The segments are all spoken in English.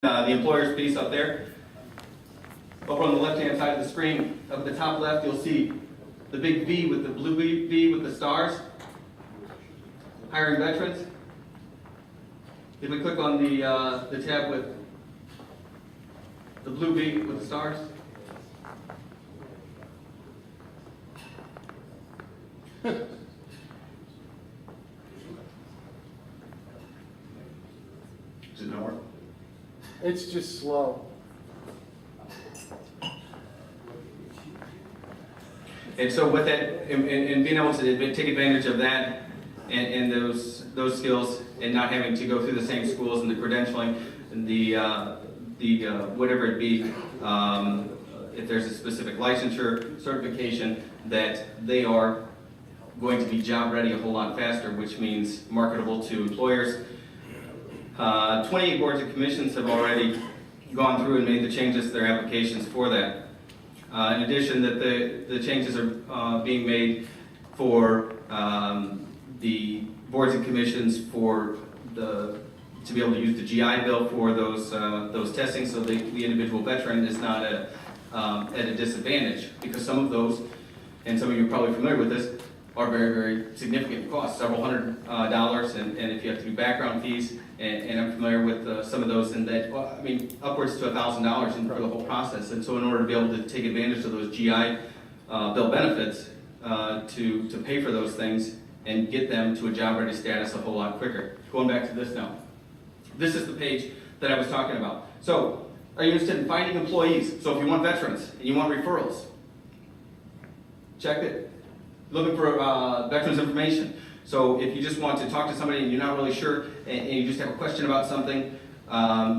The employer's piece up there. Over on the left-hand side of the screen, up at the top left, you'll see the big V with the blue V with the stars. Hiring veterans. If we click on the tab with the blue V with the stars. Does it not work? It's just slow. And so with that, and being able to take advantage of that and those skills, and not having to go through the same schools and the credentialing and the whatever it be, if there's a specific licensure certification, that they are going to be job ready a whole lot faster, which means marketable to employers. 28 boards and commissions have already gone through and made the changes to their applications for that. In addition, that the changes are being made for the boards and commissions to be able to use the GI Bill for those testing, so the individual veteran is not at a disadvantage, because some of those, and some of you are probably familiar with this, are very, very significant costs, several $100s, and if you have to do background fees, and I'm familiar with some of those, and that, well, I mean, upwards to $1,000 for the whole process. And so in order to be able to take advantage of those GI Bill benefits, to pay for those things and get them to a job ready status a whole lot quicker. Going back to this now. This is the page that I was talking about. So, are you interested in finding employees? So if you want veterans and you want referrals, check it. Looking for veterans information. So if you just want to talk to somebody and you're not really sure, and you just have a question about something,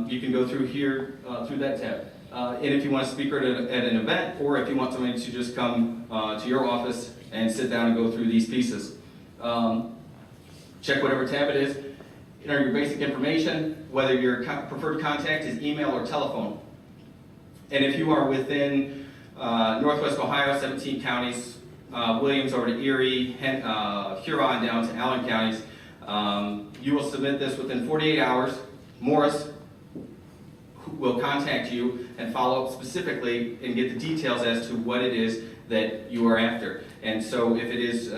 you can go through here, through that tab. And if you want a speaker at an event, or if you want somebody to just come to your office and sit down and go through these pieces. Check whatever tab it is. Enter your basic information, whether your preferred contact is email or telephone. And if you are within Northwest Ohio, 17 counties, Williams over to Erie, Huron down to Allen counties, you will submit this within 48 hours. Morris will contact you and follow up specifically and get the details as to what it is that you are after. And so if it is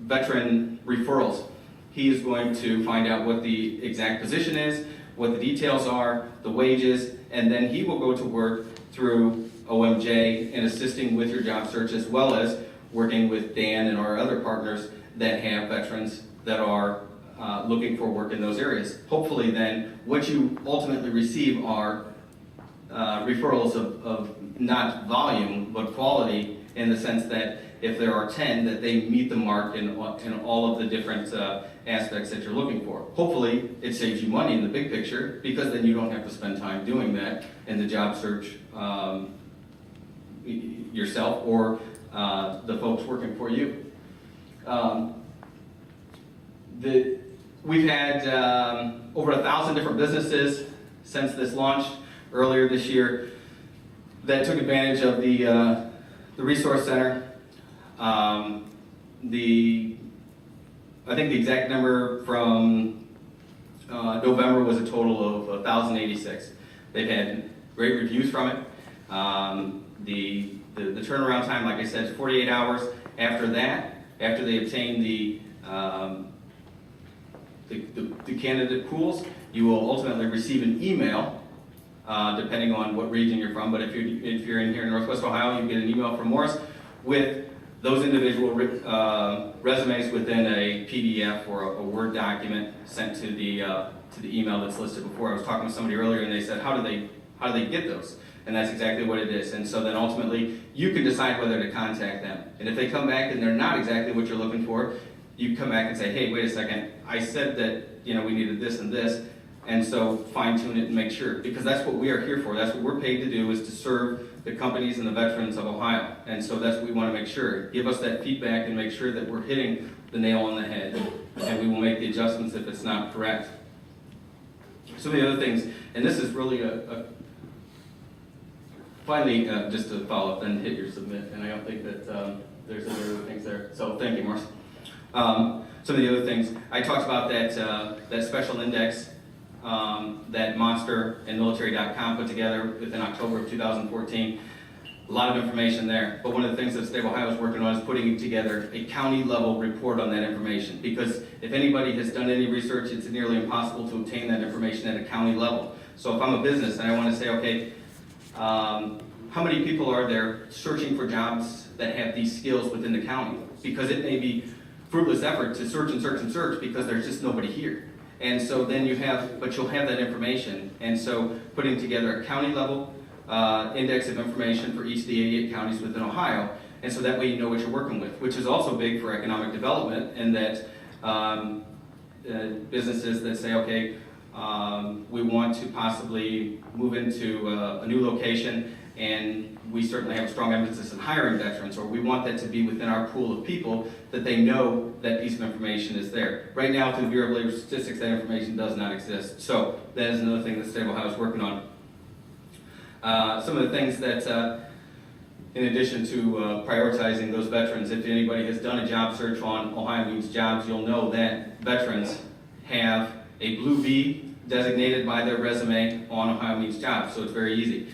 veteran referrals, he is going to find out what the exact position is, what the details are, the wages, and then he will go to work through OMJ and assisting with your job search, as well as working with Dan and our other partners that have veterans that are looking for work in those areas. Hopefully then, what you ultimately receive are referrals of not volume, but quality, in the sense that if there are 10, that they meet the mark in all of the different aspects that you're looking for. Hopefully, it saves you money in the big picture, because then you don't have to spend time doing that in the job search yourself or the folks working for you. We've had over 1,000 different businesses since this launched earlier this year that took advantage of the Resource Center. I think the exact number from November was a total of 1,086. They've had great reviews from it. The turnaround time, like I said, is 48 hours. After that, after they obtain the candidate pools, you will ultimately receive an email, depending on what region you're from. But if you're in here in Northwest Ohio, you get an email from Morris with those individual resumes within a PDF or a Word document sent to the email that's listed before. I was talking to somebody earlier, and they said, how do they get those? And that's exactly what it is. And so then ultimately, you can decide whether to contact them. And if they come back and they're not exactly what you're looking for, you come back and say, hey, wait a second, I said that we needed this and this, and so fine tune it and make sure, because that's what we are here for. That's what we're paid to do, is to serve the companies and the veterans of Ohio. And so that's what we want to make sure. Give us that feedback and make sure that we're hitting the nail on the head, and we will make the adjustments if it's not correct. Some of the other things, and this is really finally, just to follow up, then hit your submit, and I don't think that there's any other things there. So thank you, Morris. Some of the other things, I talked about that special index that Monster and Military.com put together within October of 2014. A lot of information there, but one of the things that the state of Ohio is working on is putting together a county level report on that information, because if anybody has done any research, it's nearly impossible to obtain that information at a county level. So if I'm a business and I want to say, okay, how many people are there searching for jobs that have these skills within the county? Because it may be fruitless effort to search and search and search because there's just nobody here. And so then you'll have that information. And so putting together a county level index of information for each of the 88 counties within Ohio, and so that way you know what you're working with, which is also big for economic development, and that businesses that say, okay, we want to possibly move into a new location, and we certainly have a strong emphasis on hiring veterans, or we want that to be within our pool of people, that they know that piece of information is there. Right now, through the Bureau of Labor Statistics, that information does not exist. So that is another thing that the state of Ohio is working on. Some of the things that, in addition to prioritizing those veterans, if anybody has done a job search on Ohio Means Jobs, you'll know that veterans have a blue V designated by their resume on Ohio Means Jobs, so it's very easy.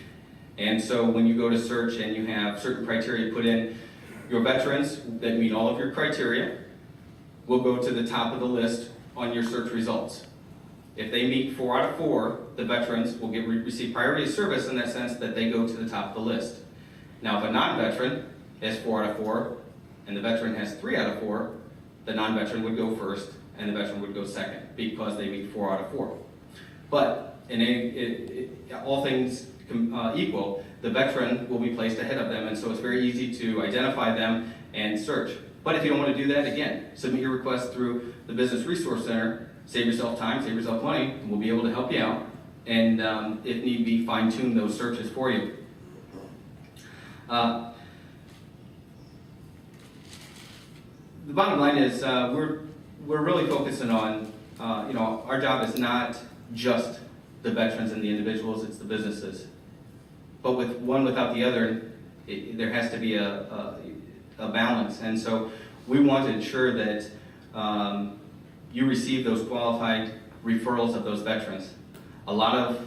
And so when you go to search and you have certain criteria put in, your veterans that meet all of your criteria will go to the top of the list on your search results. If they meet 4 out of 4, the veterans will receive priority of service in that sense that they go to the top of the list. Now, if a non-veteran has 4 out of 4, and the veteran has 3 out of 4, the non-veteran would go first, and the veteran would go second, because they meet 4 out of 4. But in all things equal, the veteran will be placed ahead of them, and so it's very easy to identify them and search. But if you don't want to do that, again, submit your request through the Business Resource Center. Save yourself time, save yourself money, and we'll be able to help you out, and if need be, fine-tune those searches for you. The bottom line is we're really focusing on, our job is not just the veterans and the individuals, it's the businesses. But with one without the other, there has to be a balance, and so we want to ensure that you receive those qualified referrals of those veterans. A lot of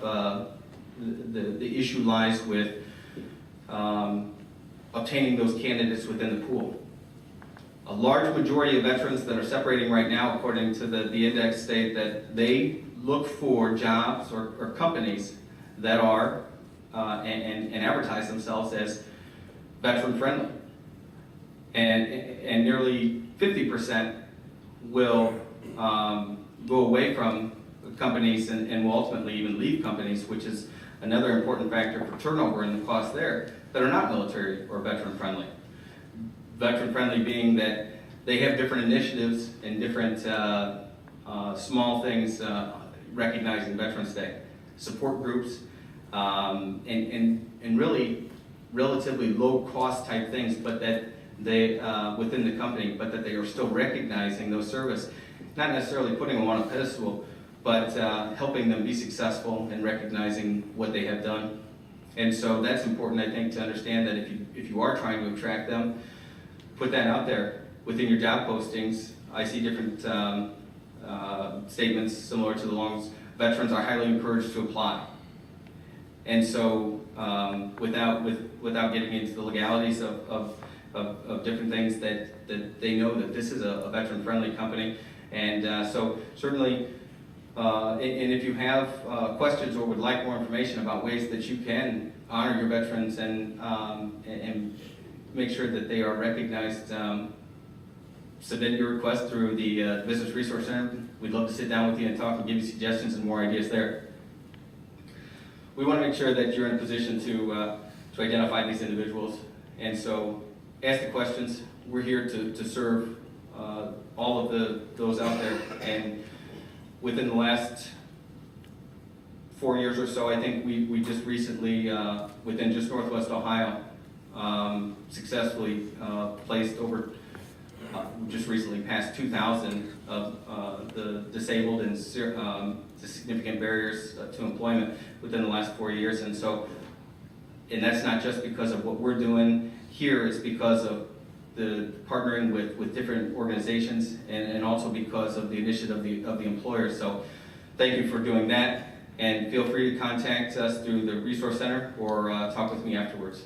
the issue lies with obtaining those candidates within the pool. A large majority of veterans that are separating right now, according to the index, state that they look for jobs or companies that are and advertise themselves as veteran friendly. And nearly 50% will go away from companies and will ultimately even leave companies, which is another important factor for turnover and the cost there, that are not military or veteran friendly. Veteran friendly being that they have different initiatives and different small things recognizing Veterans Day, support groups, and really relatively low cost type things, but that they within the company, but that they are still recognizing those service, not necessarily putting them on a pedestal, but helping them be successful and recognizing what they have done. And so that's important, I think, to understand that if you are trying to attract them, put that out there within your job postings. I see different statements similar to the ones, veterans are highly encouraged to apply. And so without getting into the legalities of different things, that they know that this is a veteran-friendly company. And so certainly, and if you have questions or would like more information about ways that you can honor your veterans and make sure that they are recognized, submit your request through the Business Resource Center. We'd love to sit down with you and talk and give you suggestions and more ideas there. We want to make sure that you're in a position to identify these individuals, and so ask the questions. We're here to serve all of those out there, and within the last 4 years or so, I think we just recently, within just Northwest Ohio, successfully placed over, just recently passed 2,000 of the disabled and the significant barriers to employment within the last 4 years. And so, and that's not just because of what we're doing here, it's because of the partnering with different organizations, and also because of the initiative of the employer. So thank you for doing that. And feel free to contact us through the Resource Center or talk with me afterwards.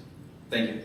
Thank you.